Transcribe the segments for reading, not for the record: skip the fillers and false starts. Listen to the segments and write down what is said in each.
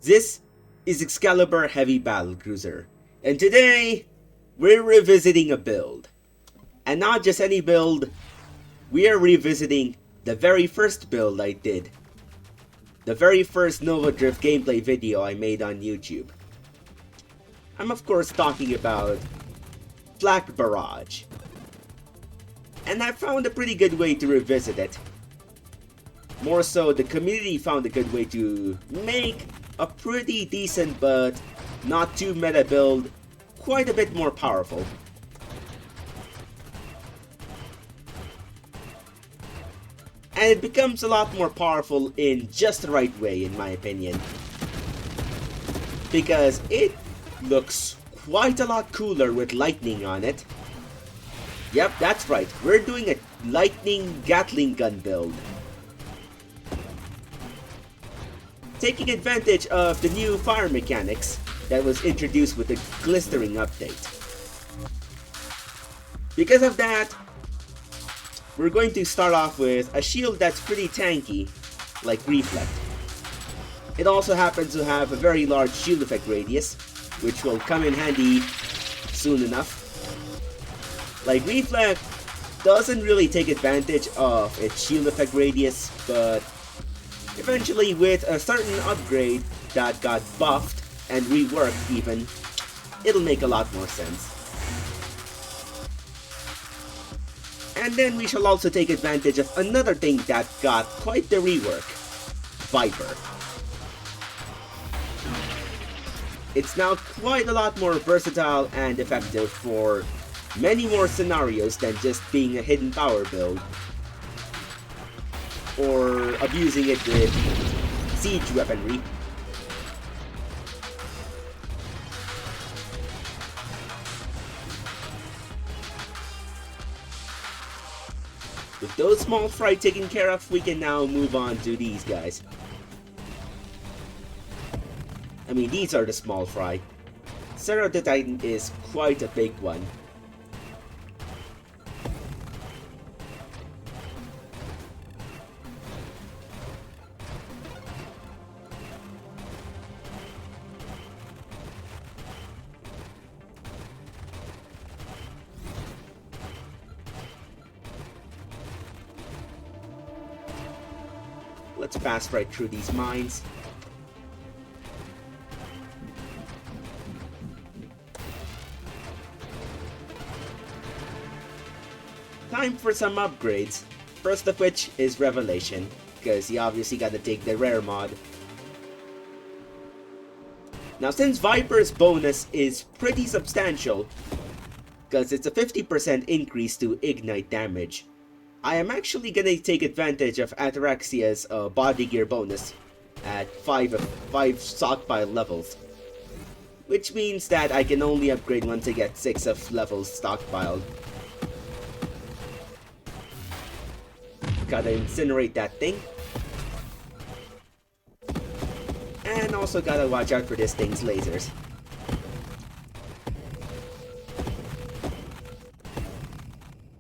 This is Excalibur Heavy Battlecruiser, and today we're revisiting a build. And not just any build, we are revisiting the very first build I did. The very first Nova Drift gameplay video I made on YouTube. I'm of course talking about Flak Barrage. And I found a pretty good way to revisit it. More so, the community found a good way to make a pretty decent but not too meta build quite a bit more powerful. And it becomes a lot more powerful in just the right way, in my opinion. Because it looks quite a lot cooler with lightning on it. Yep, that's right. We're doing a lightning Gatling gun build. Taking advantage of the new fire mechanics that was introduced with the glistering update. Because of that, we're going to start off with a shield that's pretty tanky, like Reflect. It also happens to have a very large shield effect radius, which will come in handy soon enough. Like Reflect doesn't really take advantage of its shield effect radius, but eventually with a certain upgrade that got buffed and reworked even, it'll make a lot more sense. And then we shall also take advantage of another thing that got quite the rework, Viper. It's now quite a lot more versatile and effective for many more scenarios than just being a hidden power build, or abusing it with siege weaponry. With those small fry taken care of, we can now move on to these guys. I mean, these are the small fry. Zero the Titan is quite a big one. Let's pass right through these mines. Time for some upgrades. First of which is Revelation, because you obviously gotta take the rare mod. Now since Viper's bonus is pretty substantial, because it's a 50% increase to ignite damage, I am actually gonna take advantage of Ataraxia's body gear bonus at 5 stockpile levels. Which means that I can only upgrade once I get 6 of levels stockpiled. Gotta incinerate that thing. And also gotta watch out for this thing's lasers.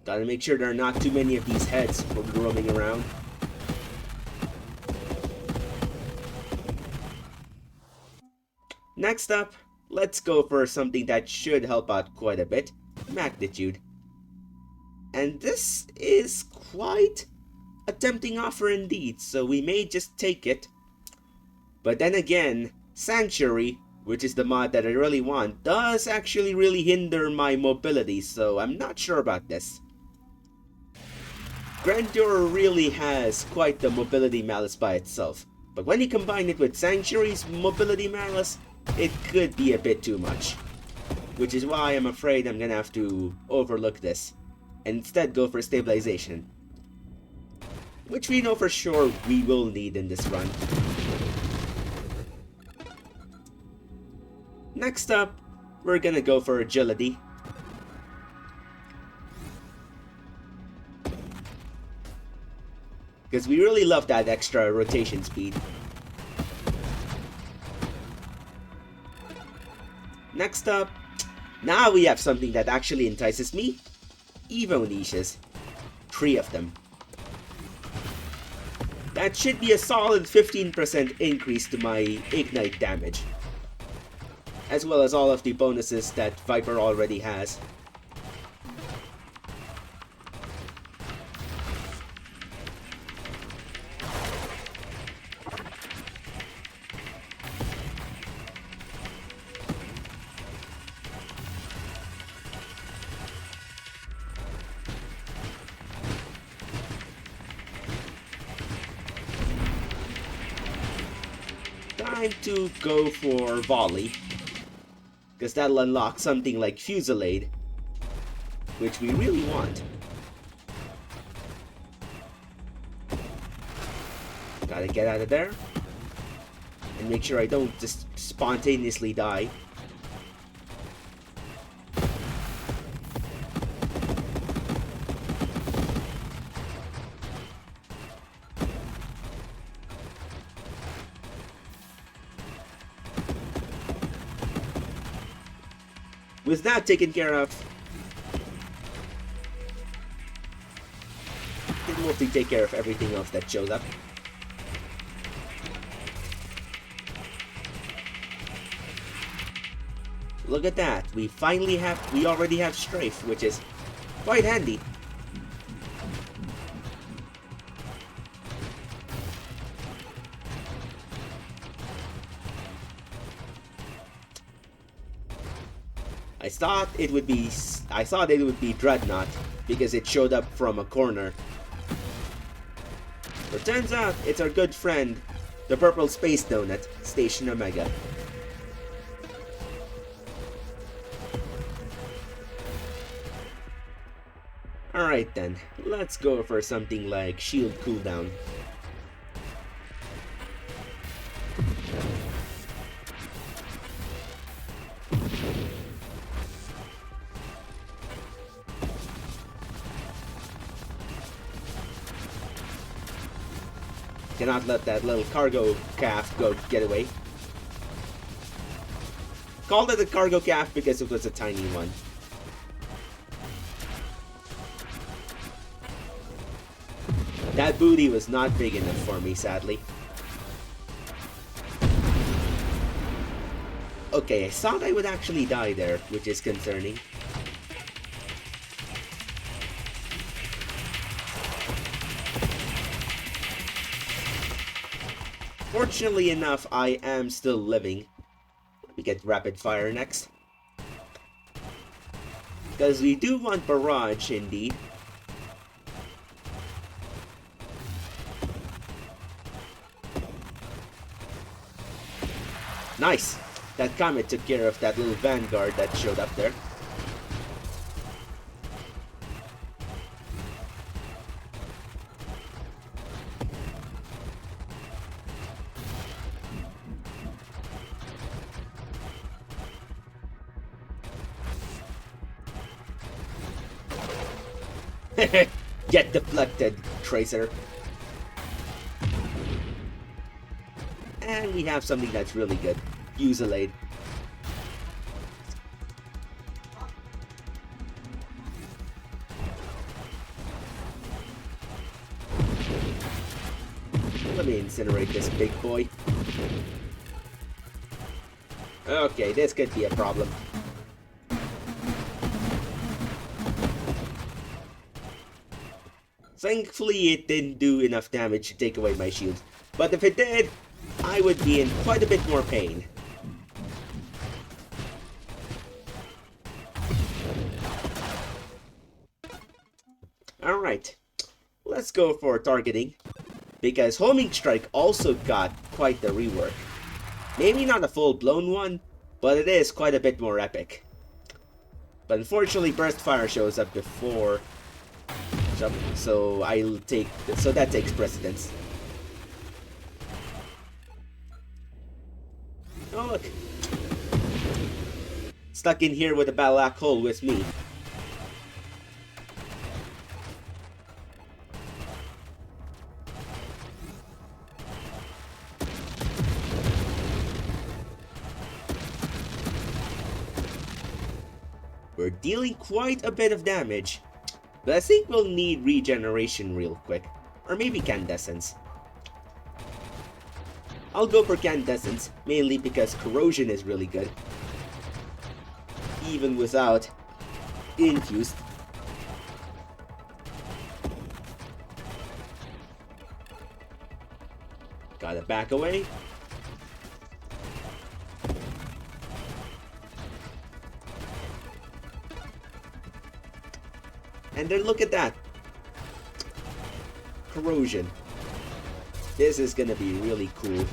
Gotta make sure there are not too many of these heads roaming around. Next up, let's go for something that should help out quite a bit. Magnitude. And this is quite a tempting offer indeed, so we may just take it. But then again, Sanctuary, which is the mod that I really want, does actually really hinder my mobility, so I'm not sure about this. Grandeur really has quite the mobility malice by itself, but when you combine it with Sanctuary's mobility malice, it could be a bit too much. Which is why I'm afraid I'm gonna have to overlook this, and instead go for stabilization. Which we know for sure we will need in this run. Next up, we're gonna go for agility. Because we really love that extra rotation speed. Next up, now we have something that actually entices me. Evo niches. 3 of them. That should be a solid 15% increase to my ignite damage, as well as all of the bonuses that Viper already has. Time to go for volley, because that'll unlock something like Fusillade, which we really want. Gotta get out of there and make sure I don't just spontaneously die. With that taken care of, we can mostly take care of everything else that shows up. Look at that, we already have strafe, which is quite handy. I thought it would be Dreadnought because it showed up from a corner. But turns out it's our good friend, the Purple Space Donut, Station Omega. Alright then, let's go for something like shield cooldown. Cannot let that little cargo calf get away. Called it a cargo calf because it was a tiny one. That booty was not big enough for me, sadly. Okay, I thought I would actually die there, which is concerning. Fortunately enough, I am still living. We get rapid fire next. Because we do want barrage, indeed. Nice! That comet took care of that little vanguard that showed up there. Get deflected, Tracer. And we have something that's really good. Fusillade. Let me incinerate this big boy. Okay, this could be a problem. Thankfully, it didn't do enough damage to take away my shield. But if it did, I would be in quite a bit more pain. Alright, let's go for targeting. Because Homing Strike also got quite the rework. Maybe not a full-blown one, but it is quite a bit more epic. But unfortunately, Burst Fire shows up before, so that takes precedence. Oh look, stuck in here with a black hole with me. We're dealing quite a bit of damage, but I think we'll need regeneration real quick, or maybe Candescence. I'll go for Candescence, mainly because Corrosion is really good. Even without Infused. Gotta back away. And then look at that. Corrosion. This is gonna be really cool.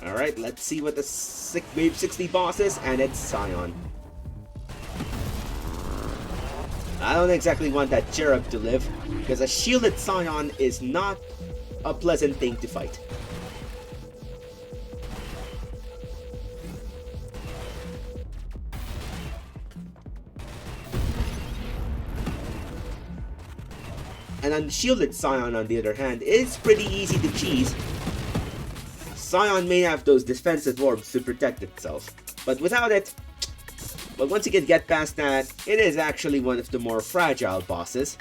Alright, let's see what the Wave 60 boss is, and it's Scion. I don't exactly want that Cherub to live, because a shielded Scion is not a pleasant thing to fight. An unshielded Scion, on the other hand, is pretty easy to cheese. Scion may have those defensive orbs to protect itself, but without it, but once you can get past that, it is actually one of the more fragile bosses.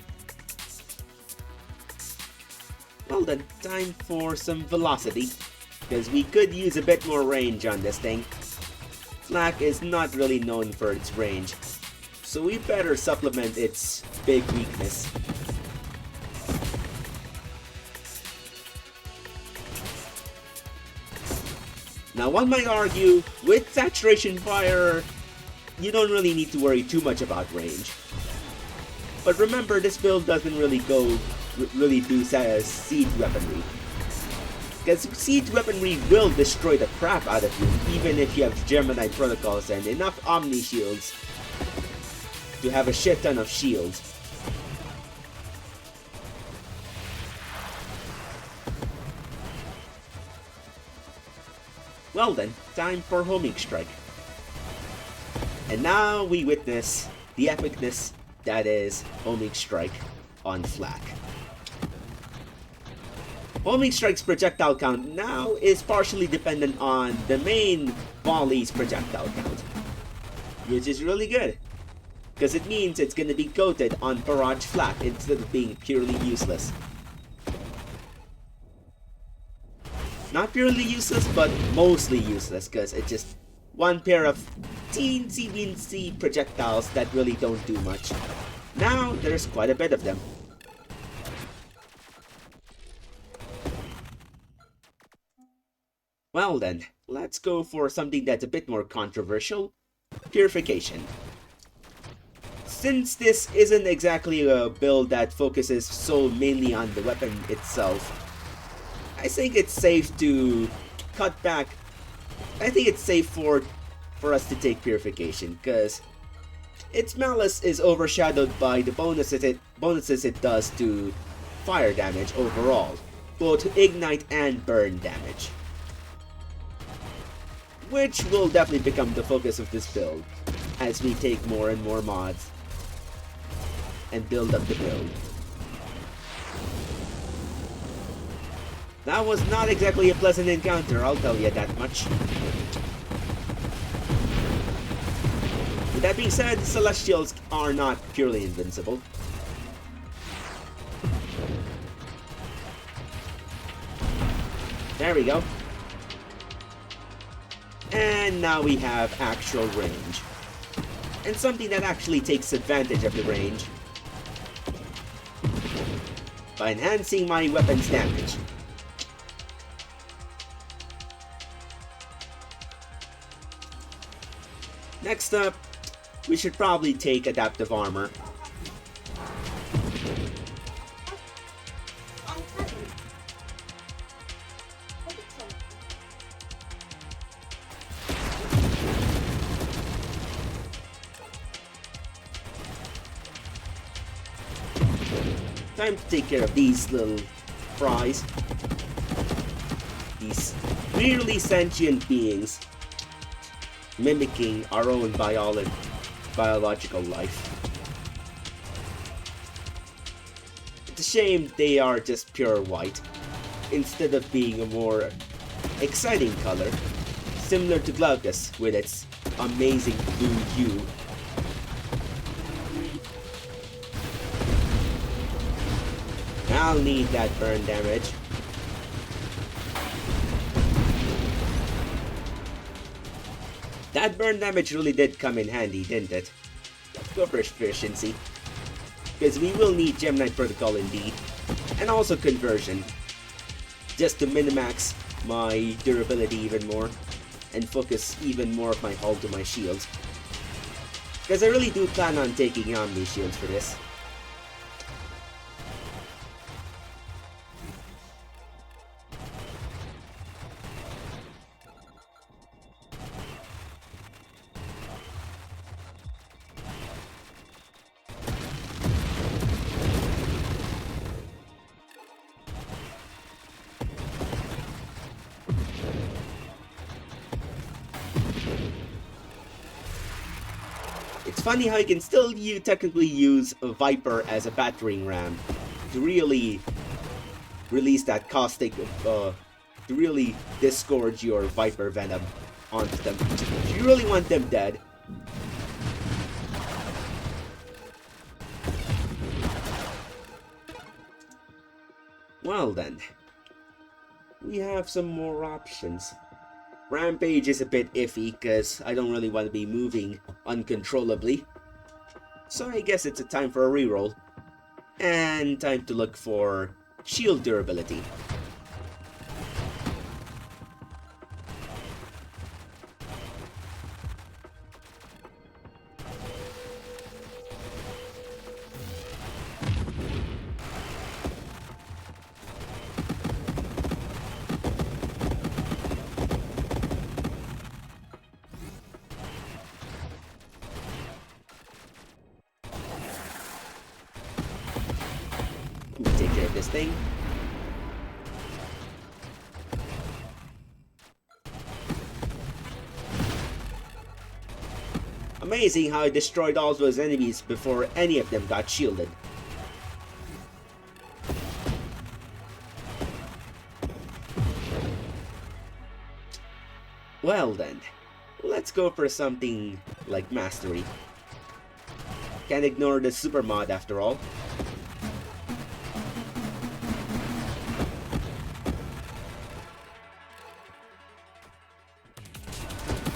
Well then, time for some velocity, because we could use a bit more range on this thing. Flak is not really known for its range, so we better supplement its big weakness. Now one might argue, with Saturation Fire, you don't really need to worry too much about range. But remember, this build doesn't really do siege weaponry. Because siege weaponry will destroy the crap out of you, even if you have Gemini protocols and enough Omni shields to have a shit ton of shields. Well then, time for Homing Strike. And now we witness the epicness that is Homing Strike on Flak. Homing Strike's projectile count now is partially dependent on the main volley's projectile count, which is really good, because it means it's going to be coated on Barrage Flak instead of being purely useless. Not purely useless, but mostly useless, because it's just one pair of teensy-weensy projectiles that really don't do much. Now, there's quite a bit of them. Well then, let's go for something that's a bit more controversial. Purification. Since this isn't exactly a build that focuses so mainly on the weapon itself, I think it's safe to cut back. I think it's safe for us to take Purification, because its malice is overshadowed by the bonuses it does to fire damage overall, both ignite and burn damage, which will definitely become the focus of this build as we take more and more mods and build up the build. That was not exactly a pleasant encounter, I'll tell you that much. With that being said, Celestials are not purely invincible. There we go. And now we have actual range. And something that actually takes advantage of the range by enhancing my weapon's damage. Next up, we should probably take Adaptive Armor. Time to take care of these little fries. These weirdly sentient beings mimicking our own biological life. It's a shame they are just pure white, instead of being a more exciting color, similar to Glaucus with its amazing blue hue. I'll need that burn damage. That burn damage really did come in handy, didn't it? Let's go for efficiency, because we will need Gem Knight Protocol indeed, and also conversion, just to minimax my durability even more, and focus even more of my hull to my shields. Because I really do plan on taking Omni shields for this. It's funny how you can still technically use a Viper as a battering ram to really release that caustic, to really disgorge your Viper venom onto them. If you really want them dead. Well then, we have some more options. Rampage is a bit iffy because I don't really want to be moving uncontrollably. So I guess it's a time for a reroll. And time to look for shield durability. Take care of this thing. Amazing how I destroyed all those enemies before any of them got shielded. Well then, let's go for something like Mastery. Can't ignore the super mod after all.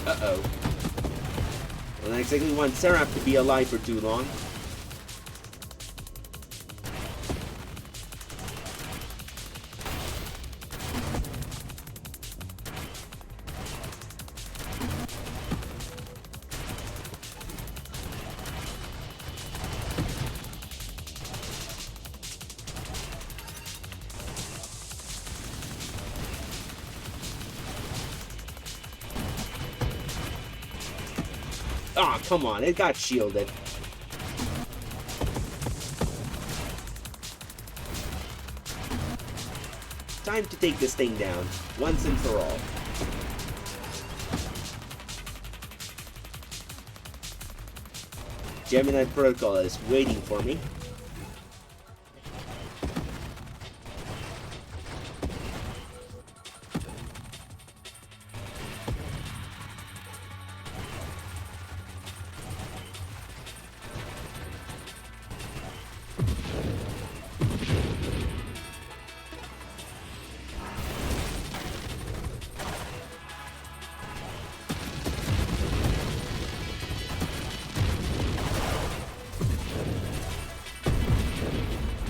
Uh-oh. Well, I exactly want Seraph to be alive for too long. Ah, oh, come on, it got shielded. Time to take this thing down, once and for all. Gemini Protocol is waiting for me.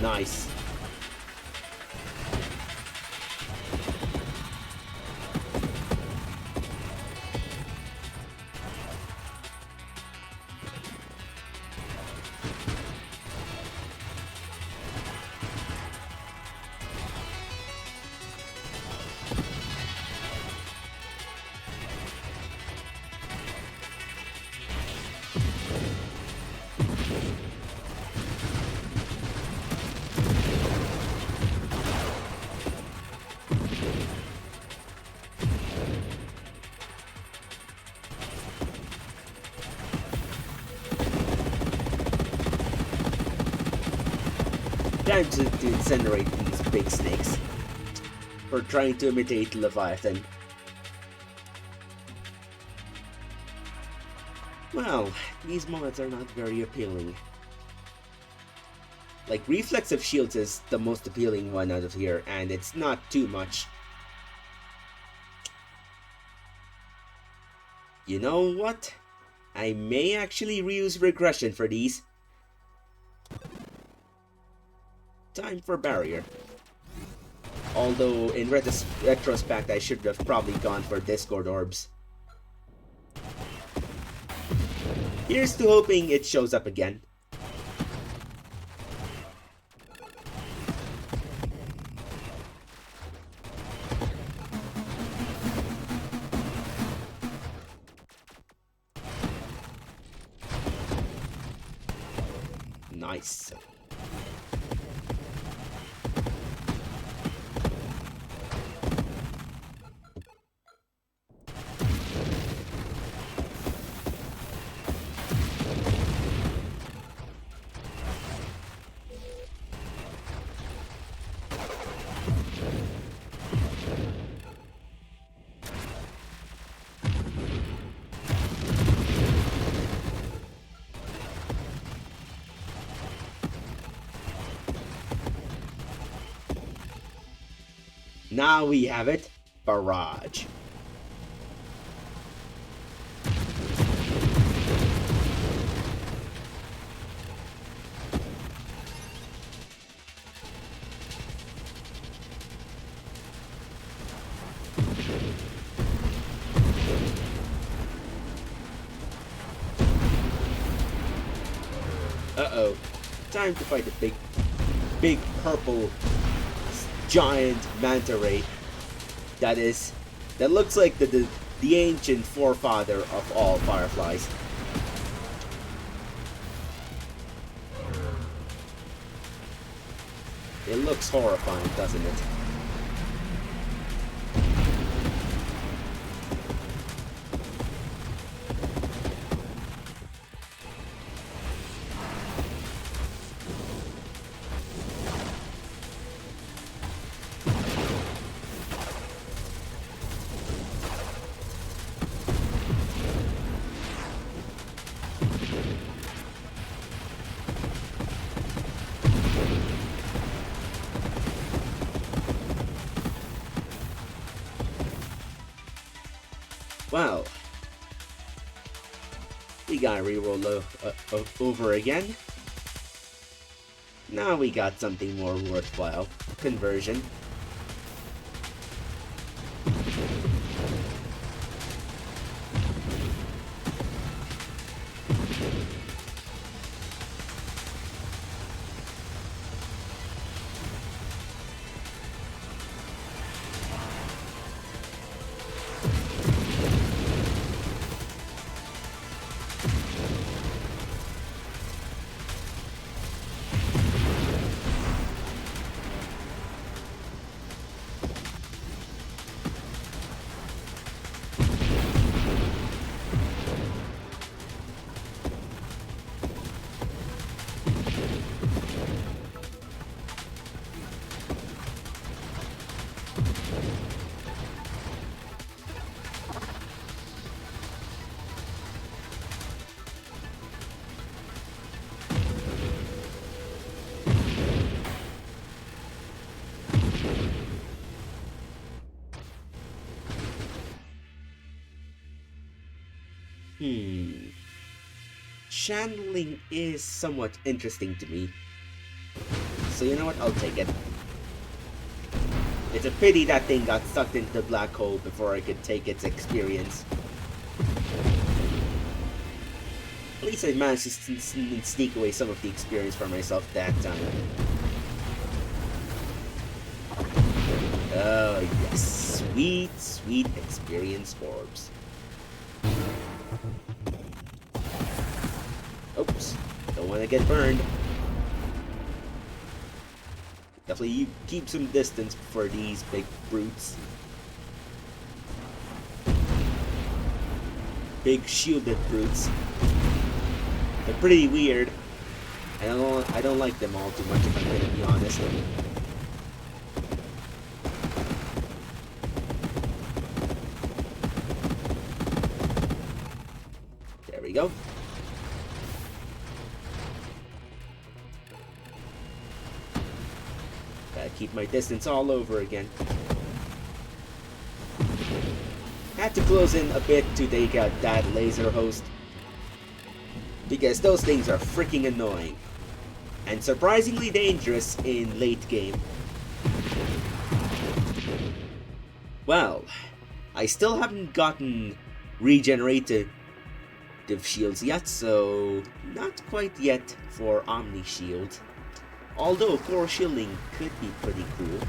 Nice. Time to incinerate these big snakes. For trying to imitate Leviathan. Well, these mods are not very appealing. Like, reflexive shields is the most appealing one out of here, and it's not too much. You know what? I may actually reuse regression for these. Time for barrier. Although, in retrospect, I should have probably gone for Discord orbs. Here's to hoping it shows up again. Nice. Now we have it. Barrage. Uh-oh. Time to fight the big purple giant manta ray that looks like the ancient forefather of all fireflies. It looks horrifying, doesn't it? Well, we gotta reroll over again. Now we got something more worthwhile. Conversion. Channeling is somewhat interesting to me. So you know what? I'll take it. It's a pity that thing got sucked into the black hole before I could take its experience. At least I managed to sneak away some of the experience for myself that time. Oh yes, sweet, sweet experience orbs. Oops, don't want to get burned. Definitely keep some distance for these big brutes. Big shielded brutes. They're pretty weird. I don't like them all too much, if I'm gonna be honest. There we go. Gotta keep my distance all over again. Had to close in a bit to take out that laser host, because those things are freaking annoying and surprisingly dangerous in late game. Well, I still haven't gotten regenerative shields yet, so not quite yet for Omni Shield. Although core shielding could be pretty cool.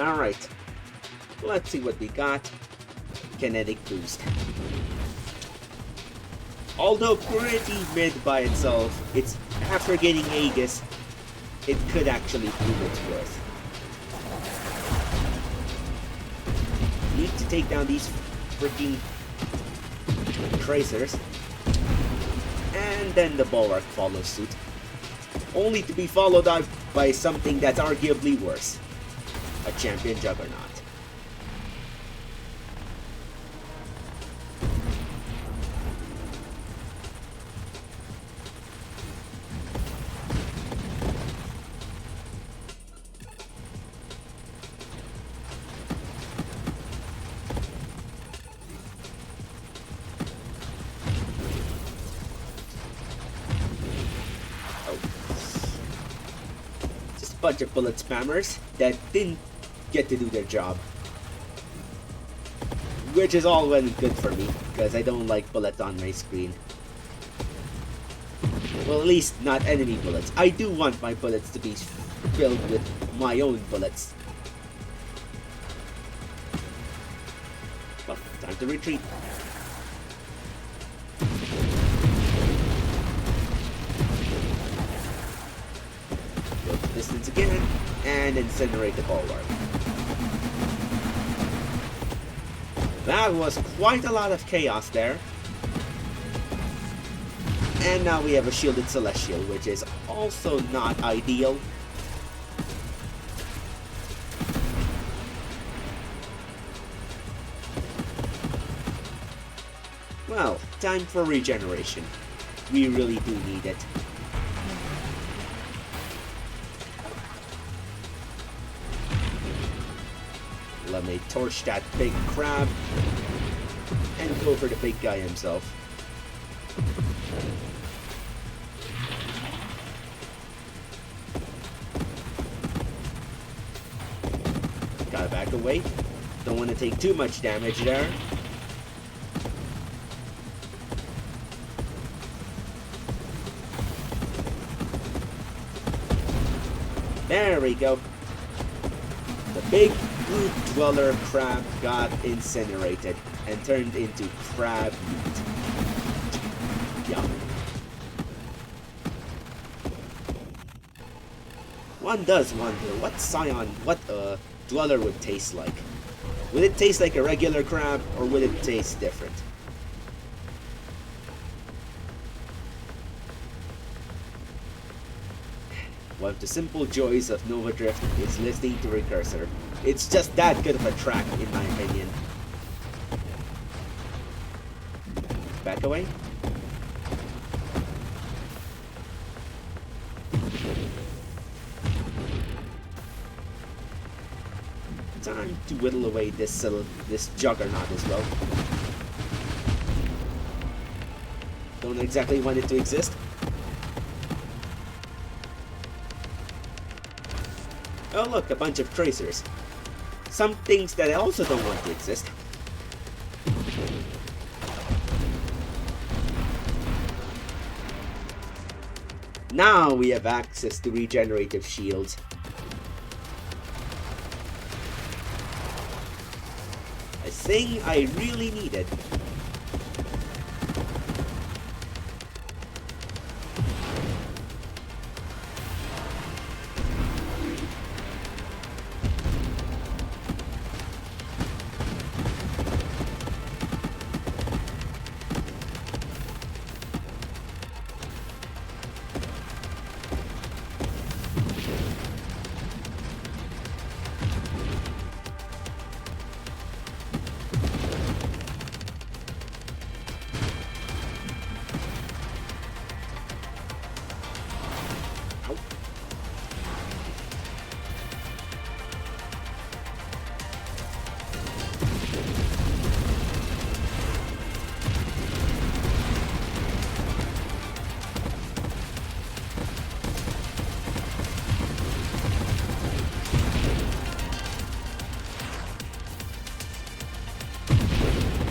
Alright, let's see what we got. Kinetic boost. Although pretty mid by itself, it's after getting Aegis, it could actually prove its worth. Need to take down these freaking tracers, and then the bulwark follows suit, only to be followed up by something that's arguably worse. A champion juggernaut. Oh. Just a bunch of bullet spammers that didn't get to do their job. Which is all well and good for me, because I don't like bullets on my screen. Well, at least not enemy bullets. I do want my bullets to be filled with my own bullets. Well, time to retreat. Go the distance again, and incinerate the bulwark. That was quite a lot of chaos there. And now we have a shielded Celestial, which is also not ideal. Well, time for regeneration. We really do need it. Let me torch that big crab and go for the big guy himself. Gotta back away. Don't want to take too much damage there. There we go. The big blue dweller crab got incinerated and turned into crab meat. Yum. One does wonder what dweller would taste like. Would it taste like a regular crab, or would it taste different? One of the simple joys of Nova Drift is listening to Recursor. It's just that good of a track, in my opinion. Back away. Time to whittle away this juggernaut as well. Don't exactly want it to exist. Oh look, a bunch of tracers. Some things that I also don't want to exist. Now we have access to regenerative shields. A thing I really needed.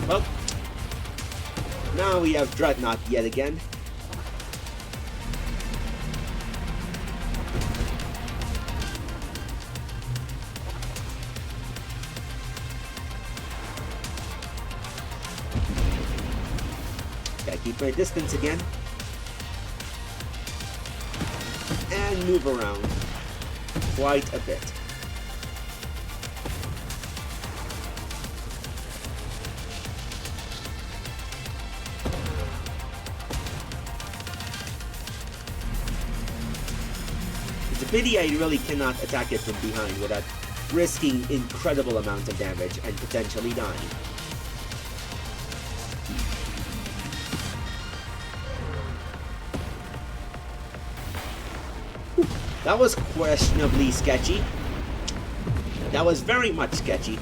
Well, now we have Dreadnought yet again. Gotta keep my distance again. And move around quite a bit. Pity I really cannot attack it from behind without risking incredible amounts of damage and potentially dying. Whew, that was questionably sketchy. That was very much sketchy.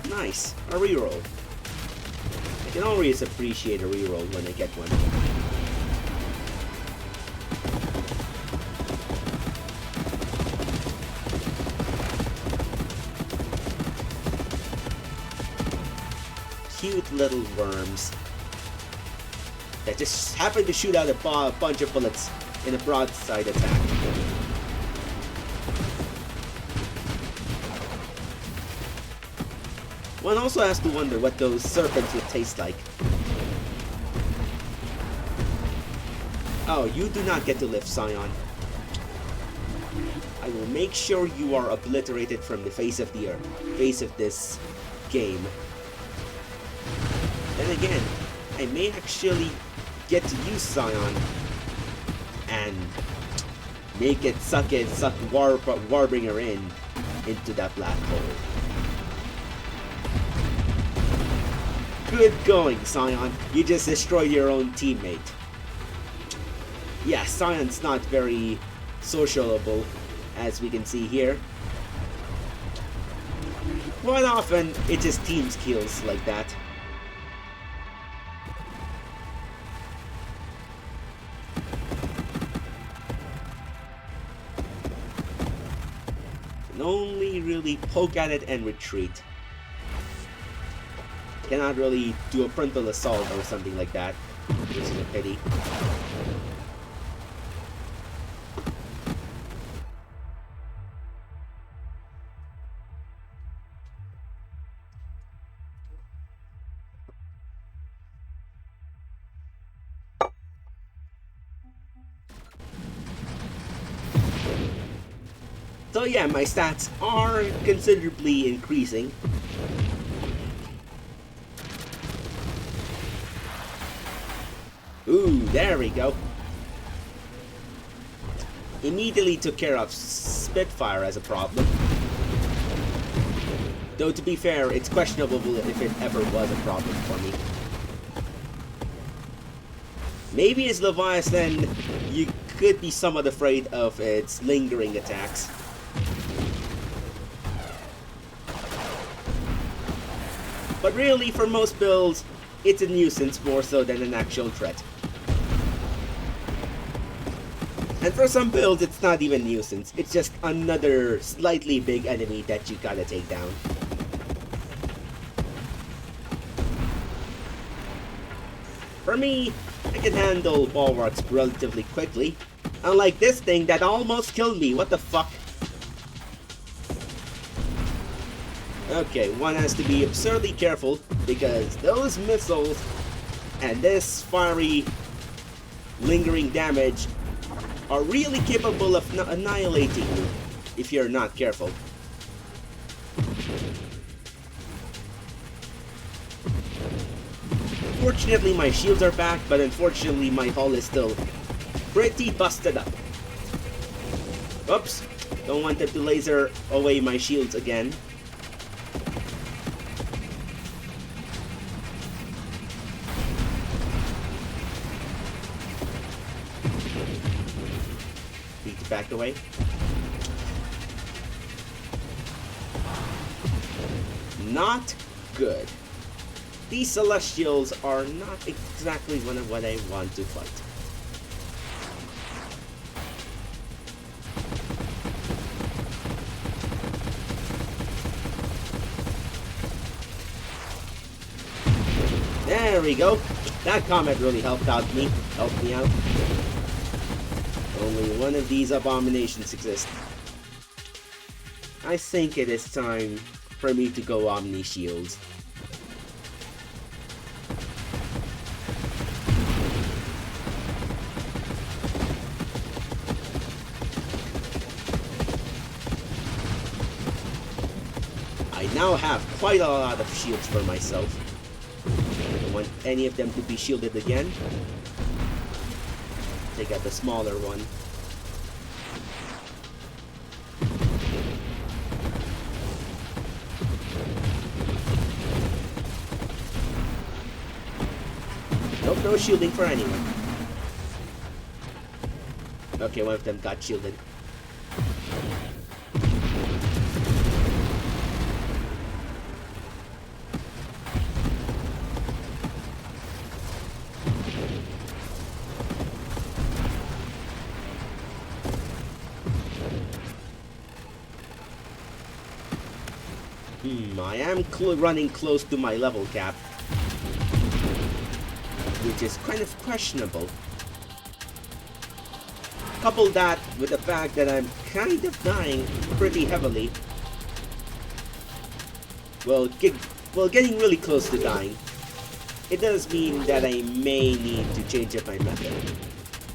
Nice, a reroll. I can always appreciate a reroll when I get one. Cute little worms that just happen to shoot out a bunch of bullets in a broadside attack. One also has to wonder what those serpents would taste like. Oh, you do not get to live, Scion. I will make sure you are obliterated from the face of the earth, face of this game. Then again, I may actually get to use Scion and make it suck Warbringer into that black hole. Good going, Scion. You just destroyed your own teammate. Yeah, Scion's not very sociable, as we can see here. Quite often, it just teams kills like that. Can only really poke at it and retreat. Cannot really do a frontal assault or something like that, which is a pity. So yeah, my stats are considerably increasing. Ooh, there we go. Immediately took care of Spitfire as a problem. Though to be fair, it's questionable if it ever was a problem for me. Maybe as Leviathan, you could be somewhat afraid of its lingering attacks. But really, for most builds, it's a nuisance more so than an actual threat. And for some builds, it's not even a nuisance. It's just another slightly big enemy that you gotta take down. For me, I can handle bulwarks relatively quickly. Unlike this thing that almost killed me. What the fuck? Okay, one has to be absurdly careful because those missiles and this fiery lingering damage are really capable of annihilating you if you're not careful. Fortunately, my shields are back, but unfortunately my hull is still pretty busted up. Oops, don't want them to laser away my shields again. Need to back away. Not good. These Celestials are not exactly one of what I want to fight. There we go. That comment really helped me out. Only one of these abominations exists. I think it is time for me to go Omni Shields. I now have quite a lot of shields for myself. I don't want any of them to be shielded again. Take out the smaller one. Nope, no shielding for anyone. Okay, one of them got shielded. I am running close to my level cap, which is kind of questionable. Couple that with the fact that I'm kind of dying pretty heavily. Well, getting really close to dying. It does mean that I may need to change up my method.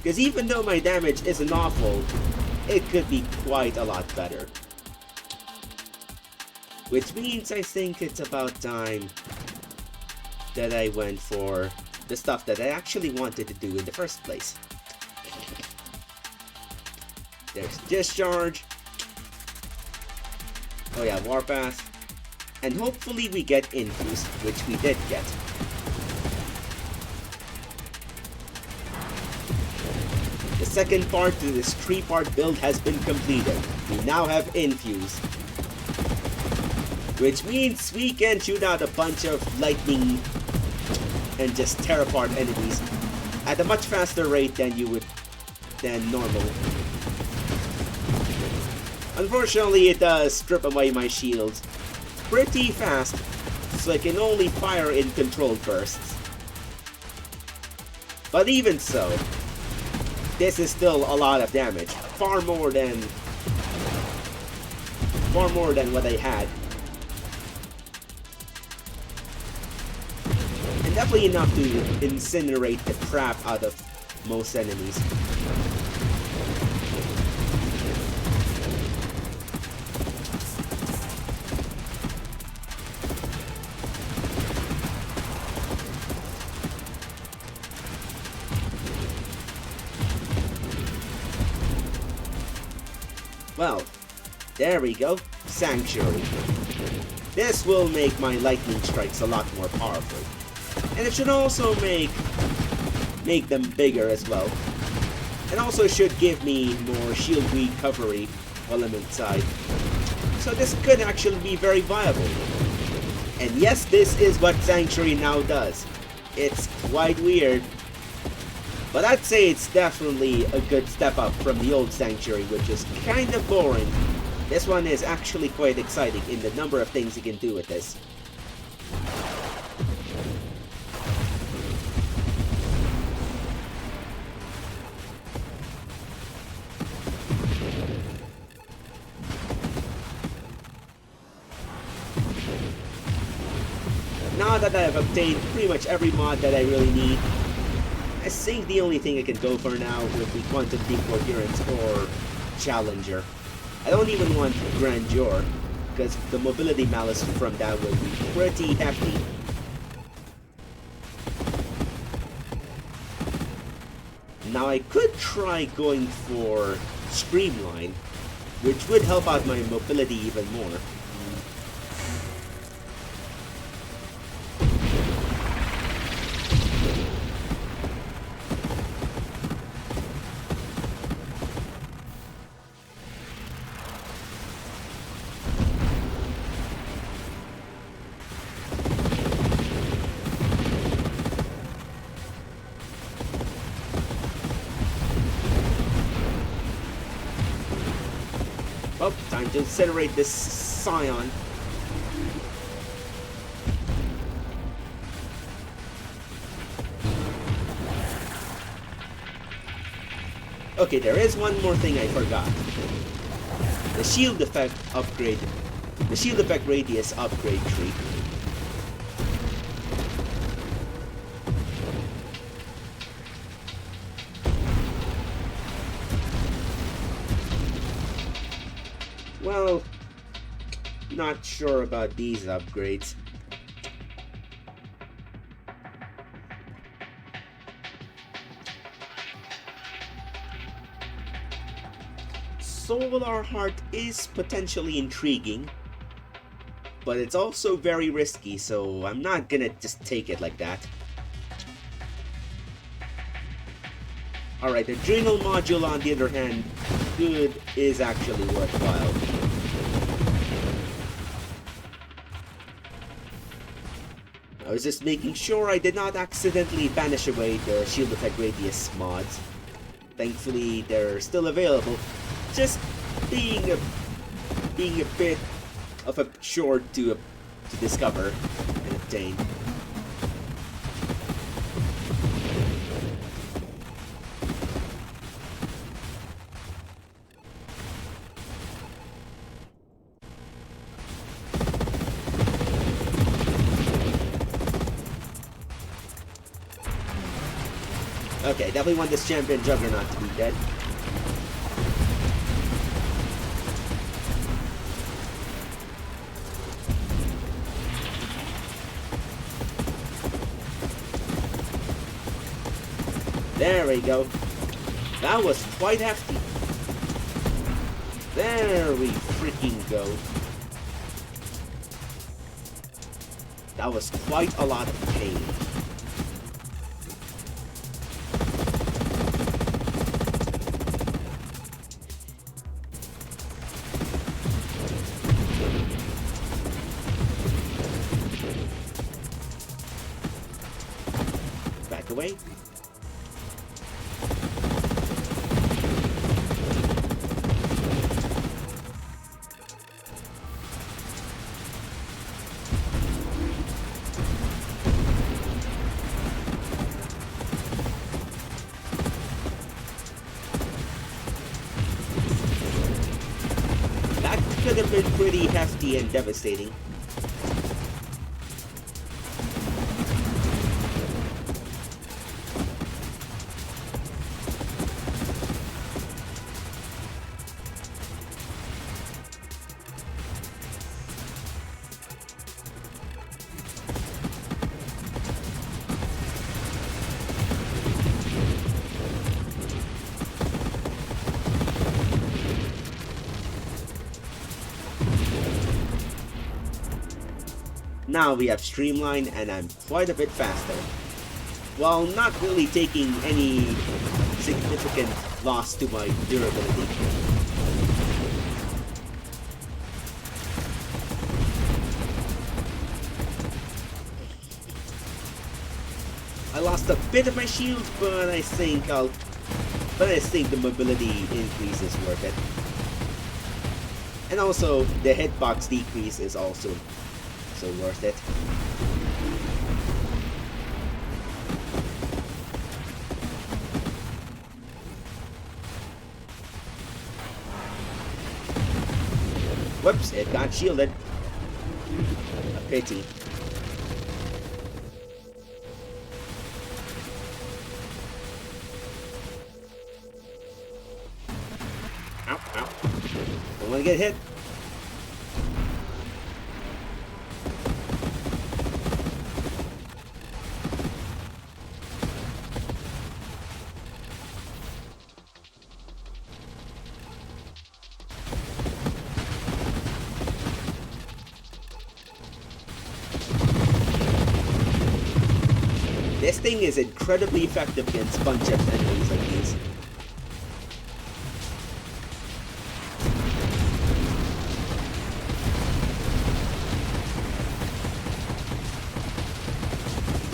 Because even though my damage isn't awful, it could be quite a lot better. Which means I think it's about time that I went for the stuff that I actually wanted to do in the first place. There's Discharge. Oh yeah, Warpath. And hopefully we get Infuse, which we did get. The second part to this 3-part build has been completed. We now have Infuse. Which means we can shoot out a bunch of lightning and just tear apart enemies at a much faster rate than normal. Unfortunately, it does strip away my shields pretty fast, so I can only fire in controlled bursts. But even so, this is still a lot of damage, far more than what I had. Definitely enough to incinerate the crap out of most enemies. Well, there we go. Sanctuary. This will make my lightning strikes a lot more powerful. And it should also make them bigger as well. And also should give me more shield recovery while I'm inside. So this could actually be very viable. And yes, this is what Sanctuary now does. It's quite weird. But I'd say it's definitely a good step up from the old Sanctuary, which is kind of boring. This one is actually quite exciting in the number of things you can do with this. Now that I've obtained pretty much every mod that I really need, I think the only thing I can go for now would be Quantum Decoherence or Challenger. I don't even want Grandeur, because the mobility malice from that would be pretty hefty. Now I could try going for Streamline, which would help out my mobility even more. Oh, time to incinerate this Scion. Okay, there is one more thing I forgot. The shield effect upgrade. The shield effect radius upgrade tree. Well, not sure about these upgrades. Solar Heart is potentially intriguing, but it's also very risky, so I'm not gonna just take it like that. Alright, the Adrenal Module on the other hand, is actually worthwhile. I was just making sure I did not accidentally banish away the Shield Effect Radius mods. Thankfully, they're still available. Just being a bit of a chore to discover and obtain. Okay, definitely want this champion Juggernaut to be dead. There we go. That was quite hefty. There we freaking go. That was quite a lot of pain. Back away. That could have been pretty hefty and devastating. now we have streamline and I'm quite a bit faster, while not really taking any significant loss to my durability. I lost a bit of my shield, but I think the mobility increase is worth it. And also, the hitbox decrease is also so worth it. Whoops, it got shielded. A pity. Ow, ow. Don't want to get hit. This thing is incredibly effective against bunch of enemies like these.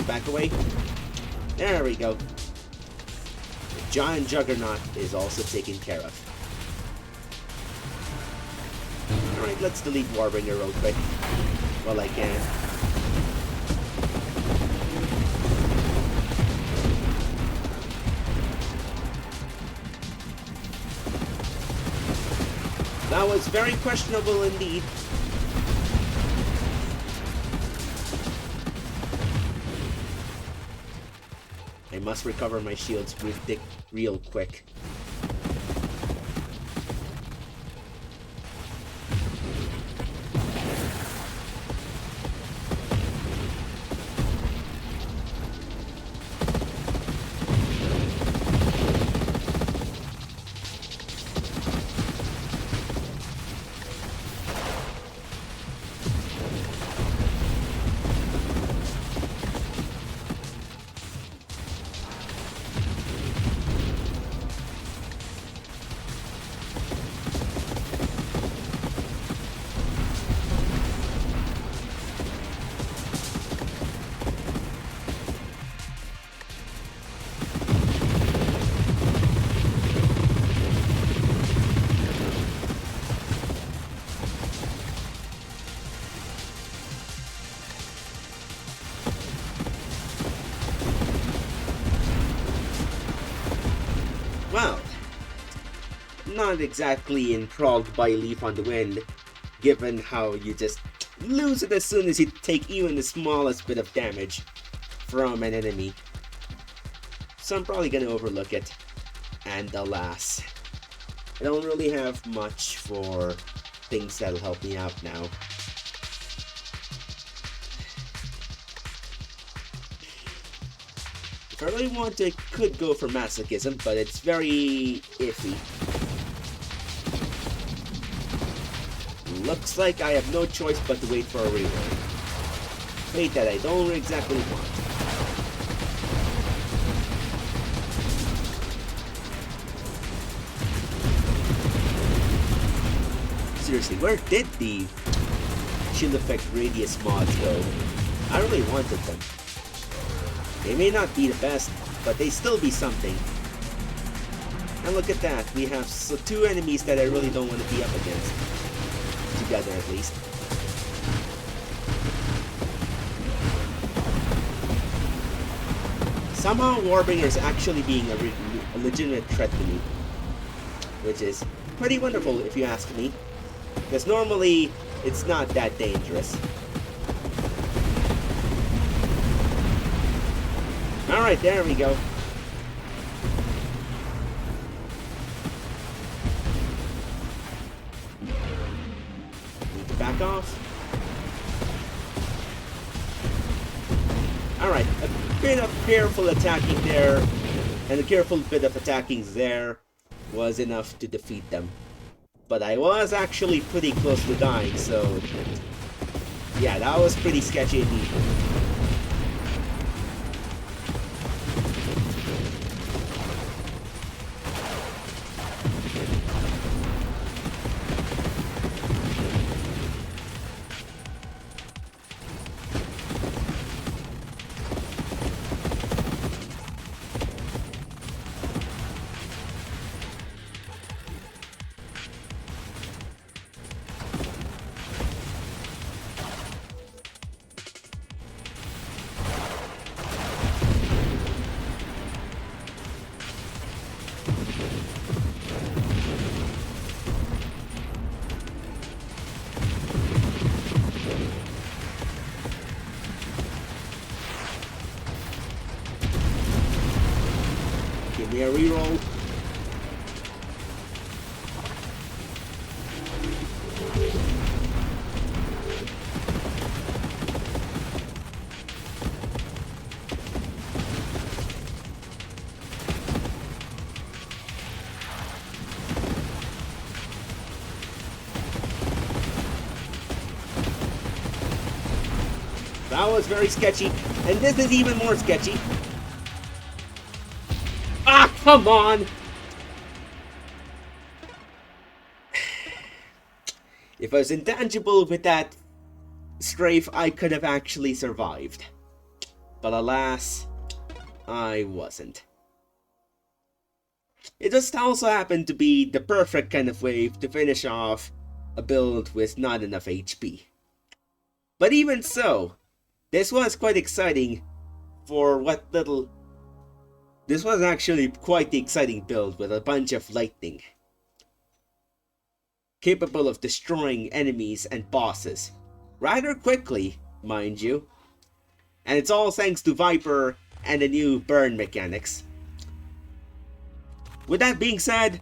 Back away. There we go. The giant juggernaut is also taken care of. Alright, let's delete Warbringer real quick. While I can. That was very questionable indeed. I must recover my shields real quick. Well, not exactly enthralled by Leaf on the Wind, given how you just lose it as soon as you take even the smallest bit of damage from an enemy. So I'm probably gonna overlook it. And alas, I don't really have much for things that'll help me out now. If I really want to, I could go for masochism, but it's very iffy. Looks like I have no choice but to wait for a rework. Fate that I don't exactly want. Seriously, where did the shield effect radius mods go? I really wanted them. They may not be the best, but they still be something. And look at that, we have two enemies that I really don't want to be up against. Together at least. Somehow Warbringer is actually being a legitimate threat to me. Which is pretty wonderful if you ask me. Because normally, it's not that dangerous. Alright, there we go. Need to back off. Alright, a bit of careful attacking there, and a careful bit of attacking there was enough to defeat them. But I was actually pretty close to dying, so Yeah, that was pretty sketchy indeed. Give me a reroll. That was very sketchy, and this is even more sketchy. Ah, come on! If I was intangible with that strafe, I could have actually survived. But alas, I wasn't. It just also happened to be the perfect kind of wave to finish off a build with not enough HP. But even so, this was quite exciting for what little... This was actually quite the exciting build with a bunch of lightning. Capable of destroying enemies and bosses. Rather quickly, mind you. And it's all thanks to Viper and the new burn mechanics. With that being said,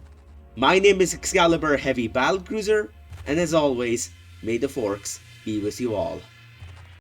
my name is Excalibur Heavy Battlecruiser, and as always, may the forks be with you all.